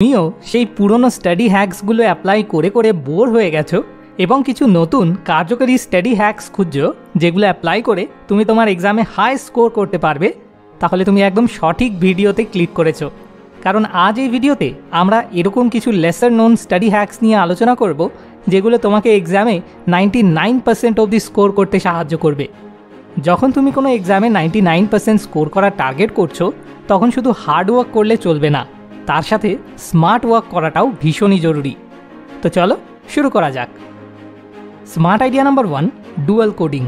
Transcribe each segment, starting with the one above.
তুমিও সেই পুরনো স্টাডি হ্যাক্সগুলো অ্যাপ্লাই করে করে বোর হয়ে গেছো এবং কিছু নতুন কার্যকরী স্টাডি হ্যাক্স খুঁজছো যেগুলো অ্যাপ্লাই করে তুমি তোমার এক্সামে হাই স্কোর করতে পারবে, তাহলে তুমি একদম সঠিক ভিডিওতে ক্লিক করেছো। কারণ আজ এই ভিডিওতে আমরা এরকম কিছু লেসার নোন স্টাডি হ্যাক্স নিয়ে আলোচনা করব যেগুলো তোমাকে এক্সামে 99% অবধি স্কোর করতে সাহায্য করবে। যখন তুমি কোনো এক্সামে 99% স্কোর করার টার্গেট করছো তখন শুধু হার্ড ওয়ার্ক করলে চলবে না, তার সাথে স্মার্ট ওয়ার্ক করাটাও ভীষণই জরুরি। তো চলো শুরু করা যাক। Smart idea number 1, dual coding.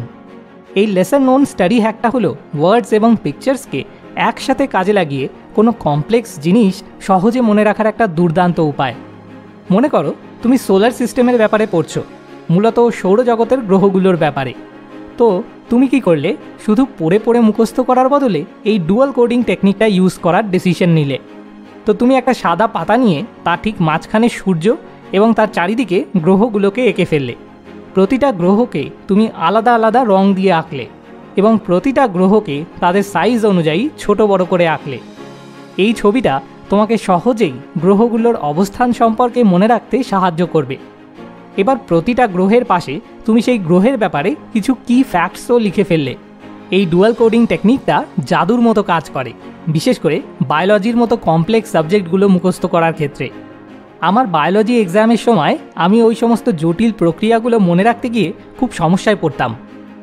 এই লেসার নোন স্টাডি হ্যাকটা হলো ওয়ার্ডস এবং পিকচার্সকে একসাথে কাজে লাগিয়ে কোনো কমপ্লেক্স জিনিস সহজে মনে রাখার একটা দুর্দান্ত উপায়। মনে করো তুমি সোলার সিস্টেমের ব্যাপারে পড়ছো, মূলত সৌরজগতের গ্রহগুলোর ব্যাপারে। তো তুমি কি করলে, শুধু পড়ে পড়ে মুখস্থ করার বদলে এই ডুয়াল কোডিং টেকনিকটা ইউজ করার ডিসিশন নিলে। তো তুমি একটা সাদা পাতা নিয়ে তার ঠিক মাঝখানে সূর্য এবং তার চারিদিকে গ্রহগুলোকে এঁকে ফেললে। প্রতিটা গ্রহকে তুমি আলাদা আলাদা রং দিয়ে আঁকলে এবং প্রতিটা গ্রহকে তাদের সাইজ অনুযায়ী ছোট বড় করে আঁকলে। এই ছবিটা তোমাকে সহজেই গ্রহগুলোর অবস্থান সম্পর্কে মনে রাখতে সাহায্য করবে। এবার প্রতিটা গ্রহের পাশে তুমি সেই গ্রহের ব্যাপারে কিছু কি ফ্যাক্টসও লিখে ফেললে। এই ডুয়াল কোডিং টেকনিকটা জাদুর মতো কাজ করে, বিশেষ করে বায়োলজির মতো কমপ্লেক্স সাবজেক্টগুলো মুখস্থ করার ক্ষেত্রে। আমার বায়োলজি এক্সামের সময় আমি ওই সমস্ত জটিল প্রক্রিয়াগুলো মনে রাখতে গিয়ে খুব সমস্যায় পড়তাম।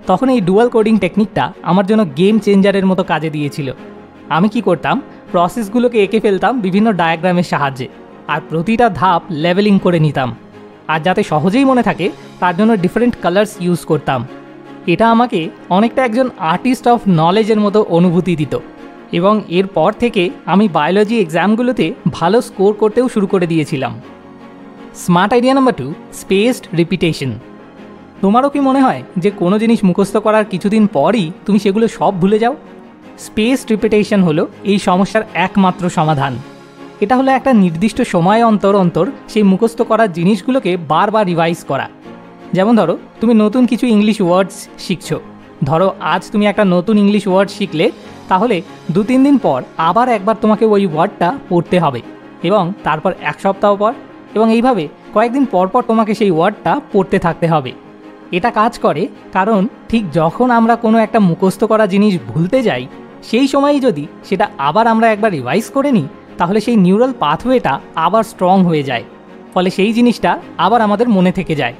তখন এই ডুয়াল কোডিং টেকনিকটা আমার জন্য গেম চেঞ্জারের মতো কাজে দিয়েছিল। আমি কি করতাম, প্রসেসগুলোকে এঁকে ফেলতাম বিভিন্ন ডায়াগ্রামের সাহায্যে, আর প্রতিটা ধাপ লেভেলিং করে নিতাম। আর যাতে সহজেই মনে থাকে তার জন্য ডিফারেন্ট কালার্স ইউজ করতাম। এটা আমাকে অনেকটা একজন আর্টিস্ট অফ নলেজের মতো অনুভূতি দিত এবং এরপর থেকে আমি বায়োলজি এক্সামগুলোতে ভালো স্কোর করতেও শুরু করে দিয়েছিলাম। Smart idea number 2, spaced repetition. তোমারও কি মনে হয় যে কোনো জিনিস মুখস্থ করার কিছুদিন পরই তুমি সেগুলো সব ভুলে যাও? স্পেসড রিপিটেশন হলো এই সমস্যার একমাত্র সমাধান। এটা হলো একটা নির্দিষ্ট সময় অন্তর অন্তর সেই মুখস্থ করার জিনিসগুলোকে বারবার রিভাইজ করা। যেমন ধরো তুমি নতুন কিছু ইংলিশ ওয়ার্ডস শিখছো। ধরো আজ তুমি একটা নতুন ইংলিশ ওয়ার্ড শিখলে, তাহলে 2-3 দিন পর আবার একবার তোমাকে ওই ওয়ার্ডটা পড়তে হবে এবং তারপর 1 সপ্তাহ পর, এবং এইভাবে কয়েকদিন পর পর তোমাকে সেই ওয়ার্ডটা পড়তে থাকতে হবে। এটা কাজ করে কারণ ঠিক যখন আমরা কোনো একটা মুখস্থ করা জিনিস ভুলতে যাই, সেই সময়ই যদি সেটা আবার আমরা একবার রিভাইজ করে নিই, তাহলে সেই নিউরাল পাথওয়েটা আবার স্ট্রং হয়ে যায়, ফলে সেই জিনিসটা আবার আমাদের মনে থেকে যায়।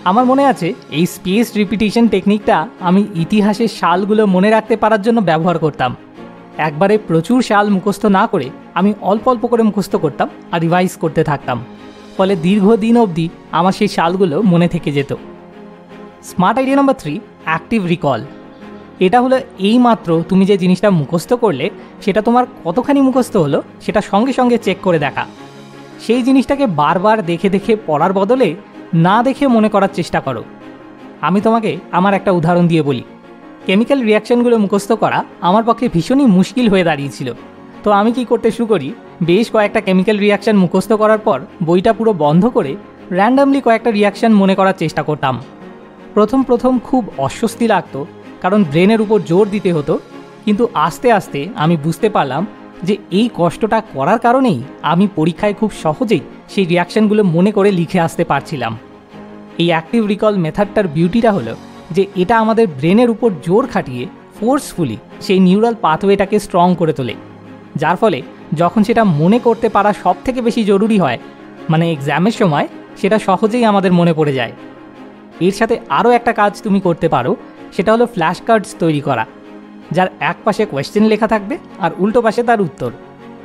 আমার মনে আছে এই স্পেস রিপিটিশন টেকনিকটা আমি ইতিহাসের সালগুলো মনে রাখতে পারার জন্য ব্যবহার করতাম। একবারে প্রচুর সাল মুখস্থ না করে আমি অল্প অল্প করে মুখস্থ করতাম আর রিভাইজ করতে থাকতাম, ফলে দীর্ঘদিন অবধি আমার সেই সালগুলো মনে থেকে যেত। Smart idea number 3, active recall. এটা হলো এইমাত্র তুমি যে জিনিসটা মুখস্থ করলে সেটা তোমার কতখানি মুখস্থ হলো সেটা সঙ্গে সঙ্গে চেক করে দেখা। সেই জিনিসটাকে বারবার দেখে দেখে পড়ার বদলে না দেখে মনে করার চেষ্টা করো। আমি তোমাকে আমার একটা উদাহরণ দিয়ে বলি। কেমিক্যাল রিয়াকশানগুলো মুখস্থ করা আমার পক্ষে ভীষণই মুশকিল হয়ে দাঁড়িয়েছিল। তো আমি কি করতে শুরু করি, বেশ কয়েকটা কেমিক্যাল রিয়াকশান মুখস্থ করার পর বইটা পুরো বন্ধ করে র্যান্ডামলি কয়েকটা রিয়াকশান মনে করার চেষ্টা করতাম। প্রথম খুব অস্বস্তি লাগতো, কারণ ব্রেনের উপর জোর দিতে হতো, কিন্তু আস্তে আস্তে আমি বুঝতে পারলাম যে এই কষ্টটা করার কারণেই আমি পরীক্ষায় খুব সহজেই সেই রিয়াকশানগুলো মনে করে লিখে আসতে পারছিলাম। এই অ্যাক্টিভ রিকল মেথডটার বিউটিটা হলো যে এটা আমাদের ব্রেনের উপর জোর খাটিয়ে ফোর্সফুলি সেই নিউরাল পাথওয়েটাকে স্ট্রং করে তোলে, যার ফলে যখন সেটা মনে করতে পারা সব থেকে বেশি জরুরি হয়, মানে এক্সামের সময়, সেটা সহজেই আমাদের মনে পড়ে যায়। এর সাথে আরও একটা কাজ তুমি করতে পারো, সেটা হলো ফ্ল্যাশ কার্ডস তৈরি করা, যার এক পাশে কোয়েশ্চেন লেখা থাকবে আর উল্টো পাশে তার উত্তর।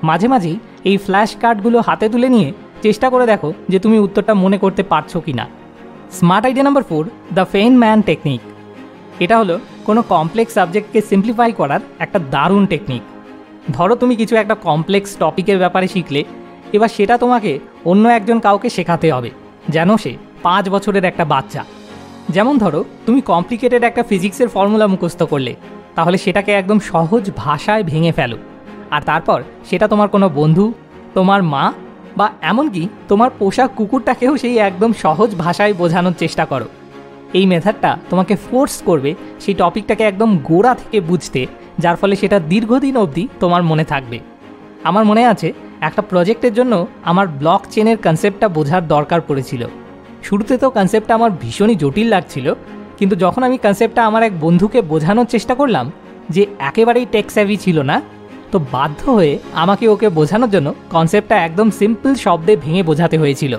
মাঝে মাঝেই এই ফ্ল্যাশ কার্ডগুলো হাতে তুলে নিয়ে চেষ্টা করে দেখো যে তুমি উত্তরটা মনে করতে পারছো কি না। Smart idea number 4, the Feynman technique. এটা হলো কোনো কমপ্লেক্স সাবজেক্টকে সিম্পলিফাই করার একটা দারুণ টেকনিক। ধরো তুমি কিছু একটা কমপ্লেক্স টপিকের ব্যাপারে শিখলে, এবার সেটা তোমাকে অন্য একজন কাউকে শেখাতে হবে, যেন সে 5 বছরের একটা বাচ্চা। যেমন ধরো তুমি কমপ্লিকেটেড একটা ফিজিক্সের ফর্মুলা মুখস্থ করলে, তাহলে সেটাকে একদম সহজ ভাষায় ভেঙে ফেলো, আর তারপর সেটা তোমার কোনো বন্ধু, তোমার মা বা এমনকি তোমার পোষা কুকুরটাকেও সেই একদম সহজ ভাষায় বোঝানোর চেষ্টা করো। এই মেথডটা তোমাকে ফোর্স করবে সেই টপিকটাকে একদম গোড়া থেকে বুঝতে, যার ফলে সেটা দীর্ঘদিন অবধি তোমার মনে থাকবে। আমার মনে আছে একটা প্রজেক্টের জন্য আমার ব্লক চেনের কনসেপ্টটা বোঝার দরকার পড়েছিল। শুরুতে তো কনসেপ্টটা আমার ভীষণই জটিল লাগছিল, কিন্তু যখন আমি কনসেপ্টটা আমার এক বন্ধুকে বোঝানোর চেষ্টা করলাম যে একেবারেই টেক স্যাভি ছিল না, তো বাধ্য হয়ে আমাকে ওকে বোঝানোর জন্য কনসেপ্টটা একদম সিম্পল শব্দে ভেঙে বোঝাতে হয়েছিল।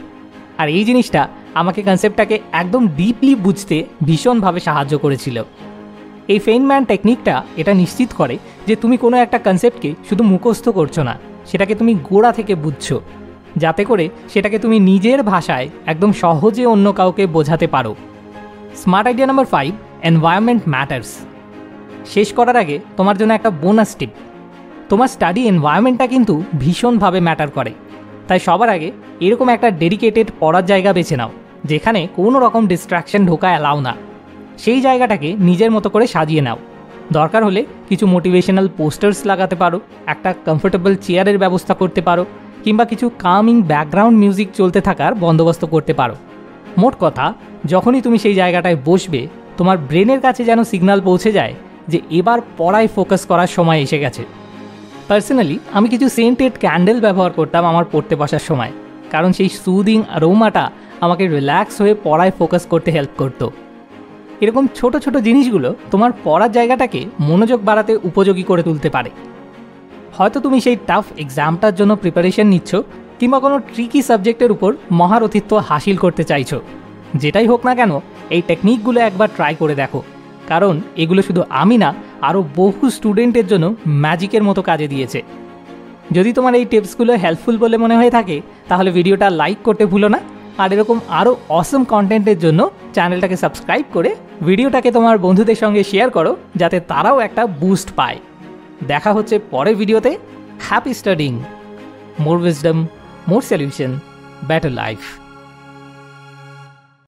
আর এই জিনিসটা আমাকে কনসেপ্টটাকে একদম ডিপলি বুঝতে ভীষণভাবে সাহায্য করেছিল। এই ফেইনম্যান টেকনিকটা এটা নিশ্চিত করে যে তুমি কোনো একটা কনসেপ্টকে শুধু মুখস্থ করছো না, সেটাকে তুমি গোড়া থেকে বুঝছো, যাতে করে সেটাকে তুমি নিজের ভাষায় একদম সহজে অন্য কাউকে বোঝাতে পারো। Smart idea number 5, environment matters. শেষ করার আগে তোমার জন্য একটা বোনাস টিপ। তোমার স্টাডি এনভায়রনমেন্টটা কিন্তু ভীষণভাবে ম্যাটার করে। তাই সবার আগে এরকম একটা ডেডিকেটেড পড়ার জায়গা বেছে নাও, যেখানে কোনো রকম ডিস্ট্র্যাকশন ঢোকা অ্যালাউ না। সেই জায়গাটাকে নিজের মতো করে সাজিয়ে নাও। দরকার হলে কিছু মোটিভেশনাল পোস্টার্স লাগাতে পারো, একটা কমফোর্টেবল চেয়ারের ব্যবস্থা করতে পারো, কিংবা কিছু কামিং ব্যাকগ্রাউন্ড মিউজিক চলতে থাকার বন্দোবস্ত করতে পারো। মোট কথা, যখনই তুমি সেই জায়গাটায় বসবে, তোমার ব্রেনের কাছে যেন সিগন্যাল পৌঁছে যায় যে এবার পড়ায় ফোকাস করার সময় এসে গেছে। পার্সোনালি আমি কিছু সেন্টেড ক্যান্ডেল ব্যবহার করতাম আমার পড়তে বসার সময়, কারণ সেই সুদিং অ্যারোমাটা আমাকে রিল্যাক্স হয়ে পড়ায় ফোকাস করতে হেল্প করতো। এরকম ছোট ছোট জিনিসগুলো তোমার পড়ার জায়গাটাকে মনোযোগ বাড়াতে উপযোগী করে তুলতে পারে। হয়তো তুমি সেই টাফ এক্সামটার জন্য প্রিপারেশন নিচ্ছ, কিংবা কোনো ট্রিকি সাবজেক্টের উপর মহারথিত্ব হাসিল করতে চাইছো। যেটাই হোক না কেন, এই টেকনিকগুলো একবার ট্রাই করে দেখো, কারণ এগুলো শুধু আমি না, আরও বহু স্টুডেন্টের জন্য ম্যাজিকের মতো কাজে দিয়েছে। যদি তোমার এই টিপসগুলো হেল্পফুল বলে মনে হয়ে থাকে, তাহলে ভিডিওটা লাইক করতে ভুলো না। আর এরকম আরও অসম কন্টেন্টের জন্য চ্যানেলটাকে সাবস্ক্রাইব করে ভিডিওটাকে তোমার বন্ধুদের সঙ্গে শেয়ার করো, যাতে তারাও একটা বুস্ট পায়। দেখা হচ্ছে পরের ভিডিওতে। হ্যাপি স্টাডিং, মোর উইজডম, মোর সলিউশন, বেটার লাইফ।